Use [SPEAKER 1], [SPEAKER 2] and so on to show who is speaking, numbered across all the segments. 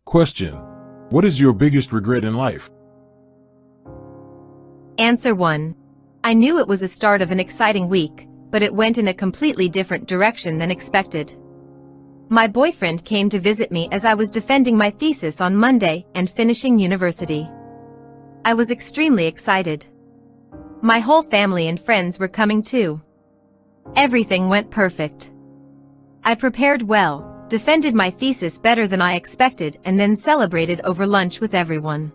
[SPEAKER 1] Question: what is your biggest regret in life?
[SPEAKER 2] Answer 1. I knew it was the start of an exciting week, but it went in a completely different direction than expected. My boyfriend came to visit me as I was defending my thesis on Monday and finishing university. I was extremely excited. My whole family and friends were coming too. Everything went perfect. I prepared well, defended my thesis better than I expected, and then celebrated over lunch with everyone.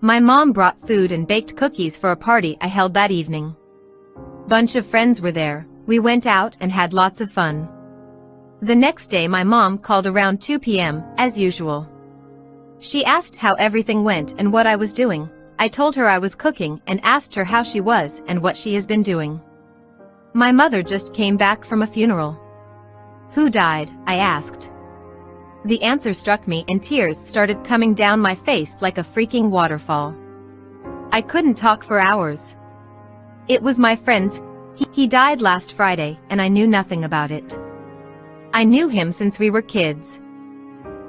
[SPEAKER 2] My mom brought food and baked cookies for a party I held that evening. Bunch of friends were there, we went out and had lots of fun. The next day my mom called around 2 p.m., as usual. She asked how everything went and what I was doing. I told her I was cooking and asked her how she was and what she has been doing. My mother just came back from a funeral. Who died? I asked. The answer struck me and tears started coming down my face like a freaking waterfall. I couldn't talk for hours. It was my friend's. He died last Friday and I knew nothing about it. I knew him since we were kids.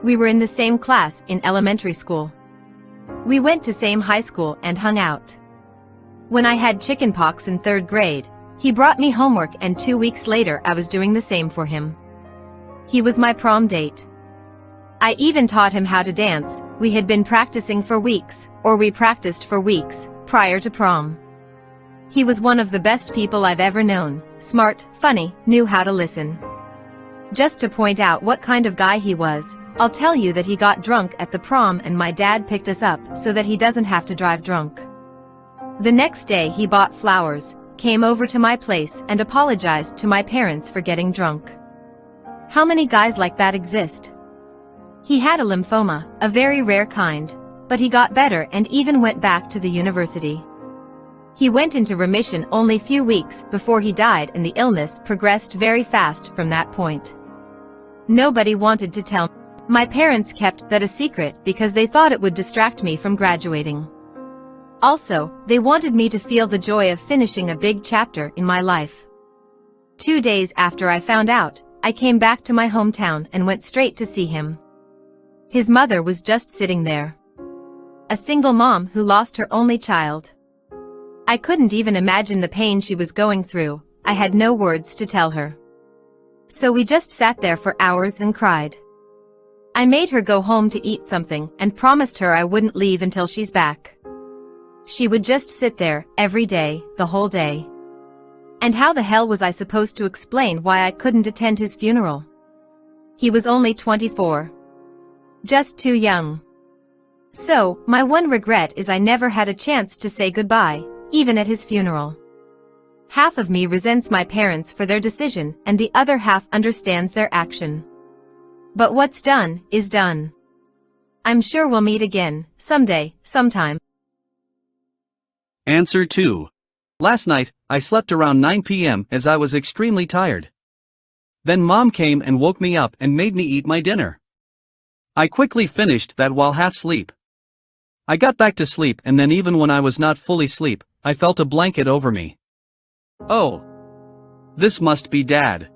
[SPEAKER 2] We were in the same class in elementary school. We went to same high school and hung out. When I had chickenpox in 3rd grade, he brought me homework and 2 weeks later I was doing the same for him. He was my prom date. I even taught him how to dance. We had been practicing for weeks, or we practiced for weeks, prior to prom. He was one of the best people I've ever known, smart, funny, knew how to listen. Just to point out what kind of guy he was, I'll tell you that he got drunk at the prom and my dad picked us up so that he doesn't have to drive drunk. The next day he bought flowers, came over to my place and apologized to my parents for getting drunk. How many guys like that exist? He had a lymphoma, a very rare kind, but he got better and even went back to the university. He went into remission only few weeks before he died and the illness progressed very fast from that point. Nobody wanted to tell me. My parents kept that a secret because they thought it would distract me from graduating. Also, they wanted me to feel the joy of finishing a big chapter in my life. 2 days after I found out, I came back to my hometown and went straight to see him. His mother was just sitting there. A single mom who lost her only child. I couldn't even imagine the pain she was going through. I had no words to tell her. So we just sat there for hours and cried. I made her go home to eat something and promised her I wouldn't leave until she's back. She would just sit there, every day, the whole day. And how the hell was I supposed to explain why I couldn't attend his funeral? He was only 24. Just too young. So, my one regret is I never had a chance to say goodbye, even at his funeral. Half of me resents my parents for their decision and the other half understands their action. But what's done, is done. I'm sure we'll meet again, someday, sometime.
[SPEAKER 3] Answer 2. Last night, I slept around 9 p.m. as I was extremely tired. Then Mom came and woke me up and made me eat my dinner. I quickly finished that while half asleep. I got back to sleep and then even when I was not fully asleep, I felt a blanket over me. Oh. This must be Dad.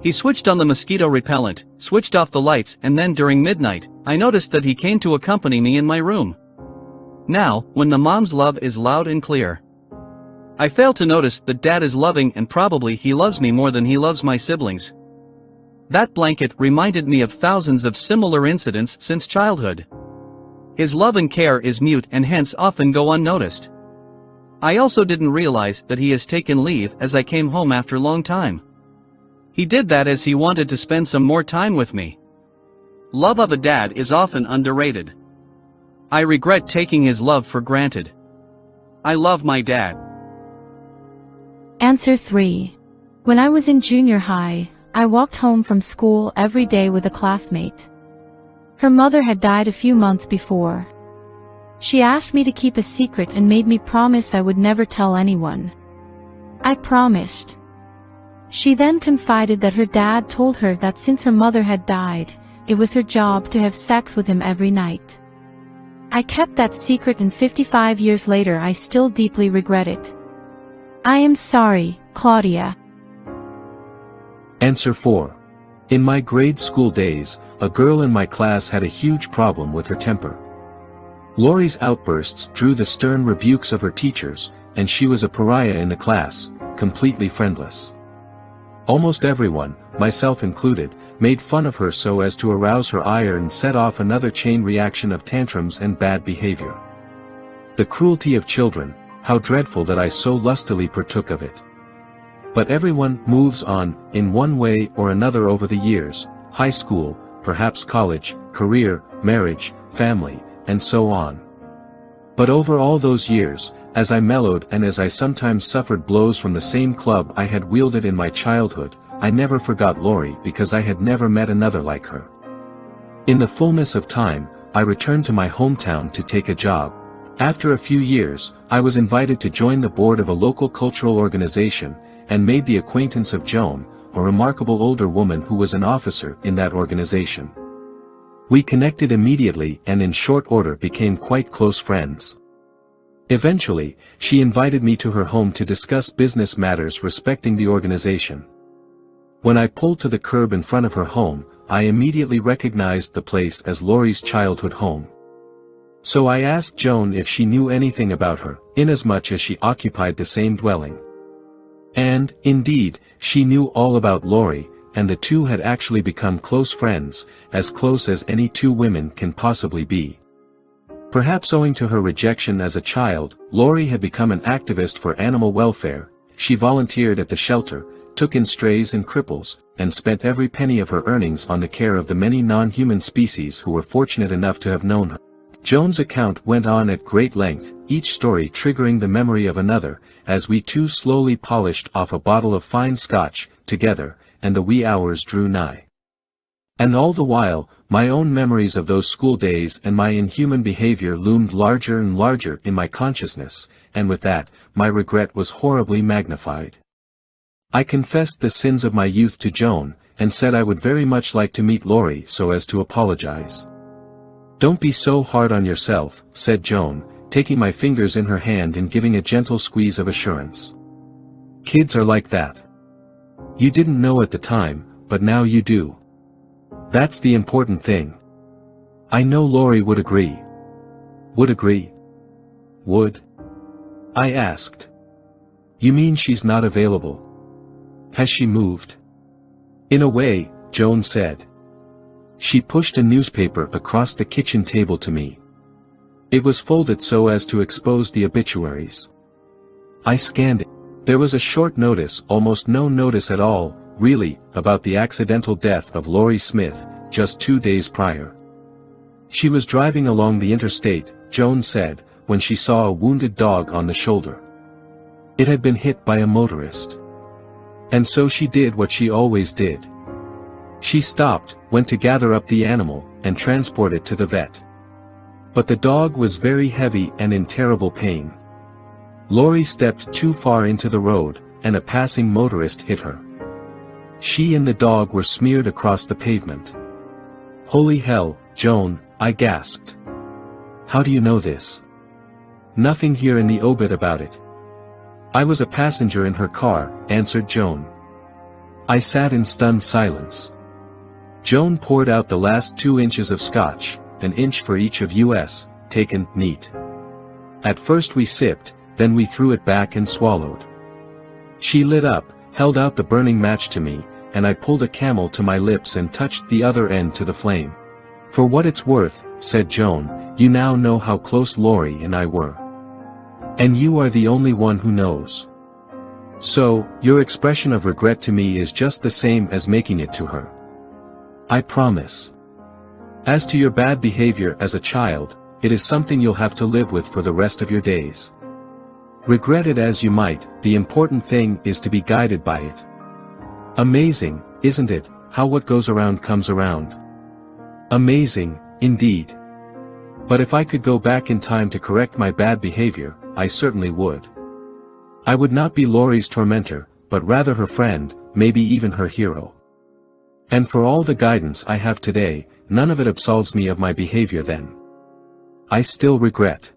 [SPEAKER 3] He switched on the mosquito repellent, switched off the lights, and then during midnight, I noticed that he came to accompany me in my room. Now, when the mom's love is loud and clear, I fail to notice that Dad is loving and probably he loves me more than he loves my siblings. That blanket reminded me of thousands of similar incidents since childhood. His love and care is mute and hence often go unnoticed. I also didn't realize that he has taken leave as I came home after a long time. He did that as he wanted to spend some more time with me. Love of a dad is often underrated. I regret taking his love for granted. I love my dad.
[SPEAKER 4] Answer 3. When I was in junior high, I walked home from school every day with a classmate. Her mother had died a few months before. She asked me to keep a secret and made me promise I would never tell anyone. I promised. She then confided that her dad told her that since her mother had died, it was her job to have sex with him every night. I kept that secret and 55 years later I still deeply regret it. I am sorry, Claudia.
[SPEAKER 5] Answer 4. In my grade school days, a girl in my class had a huge problem with her temper. Lori's outbursts drew the stern rebukes of her teachers, and she was a pariah in the class, completely friendless. Almost everyone, myself included, made fun of her so as to arouse her ire and set off another chain reaction of tantrums and bad behavior. The cruelty of children, how dreadful that I so lustily partook of it. But everyone moves on, in one way or another over the years, high school, perhaps college, career, marriage, family, and so on. But over all those years, as I mellowed and as I sometimes suffered blows from the same club I had wielded in my childhood, I never forgot Lori because I had never met another like her. In the fullness of time, I returned to my hometown to take a job. After a few years, I was invited to join the board of a local cultural organization, and made the acquaintance of Joan, a remarkable older woman who was an officer in that organization. We connected immediately and in short order became quite close friends. Eventually, she invited me to her home to discuss business matters respecting the organization. When I pulled to the curb in front of her home, I immediately recognized the place as Lori's childhood home. So I asked Joan if she knew anything about her, inasmuch as she occupied the same dwelling. And, indeed, she knew all about Lori, and the two had actually become close friends, as close as any two women can possibly be. Perhaps owing to her rejection as a child, Lori had become an activist for animal welfare. She volunteered at the shelter, took in strays and cripples, and spent every penny of her earnings on the care of the many non-human species who were fortunate enough to have known her. Joan's account went on at great length, each story triggering the memory of another, as we two slowly polished off a bottle of fine Scotch, together, and the wee hours drew nigh. And all the while, my own memories of those school days and my inhuman behavior loomed larger and larger in my consciousness, and with that, my regret was horribly magnified. I confessed the sins of my youth to Joan, and said I would very much like to meet Lori so as to apologize. "Don't be so hard on yourself," said Joan, taking my fingers in her hand and giving a gentle squeeze of assurance. "Kids are like that. You didn't know at the time, but now you do. That's the important thing." I know Lori would agree. Would agree? Would? I asked. "You mean she's not available? Has she moved?" "In a way," Joan said. She pushed a newspaper across the kitchen table to me. It was folded so as to expose the obituaries. I scanned it. There was a short notice, almost no notice at all, really, about the accidental death of Lori Smith, just 2 days prior. She was driving along the interstate, Joan said, when she saw a wounded dog on the shoulder. It had been hit by a motorist. And so she did what she always did. She stopped, went to gather up the animal, and transport it to the vet. But the dog was very heavy and in terrible pain. Lori stepped too far into the road, and a passing motorist hit her. She and the dog were smeared across the pavement. "Holy hell, Joan," I gasped. "How do you know this?" "Nothing here in the obit about it." "I was a passenger in her car," answered Joan. I sat in stunned silence. Joan poured out the last 2 inches of scotch, an inch for each of us, taken neat. At first we sipped, then we threw it back and swallowed. She lit up, held out the burning match to me, and I pulled a Camel to my lips and touched the other end to the flame. "For what it's worth," said Joan, "you now know how close Lori and I were. And you are the only one who knows. So, your expression of regret to me is just the same as making it to her. I promise. As to your bad behavior as a child, it is something you'll have to live with for the rest of your days. Regret it as you might, the important thing is to be guided by it. Amazing, isn't it, how what goes around comes around? Amazing, indeed. But if I could go back in time to correct my bad behavior, I certainly would. I would not be Lori's tormentor, but rather her friend, maybe even her hero. And for all the guidance I have today, none of it absolves me of my behavior then. I still regret.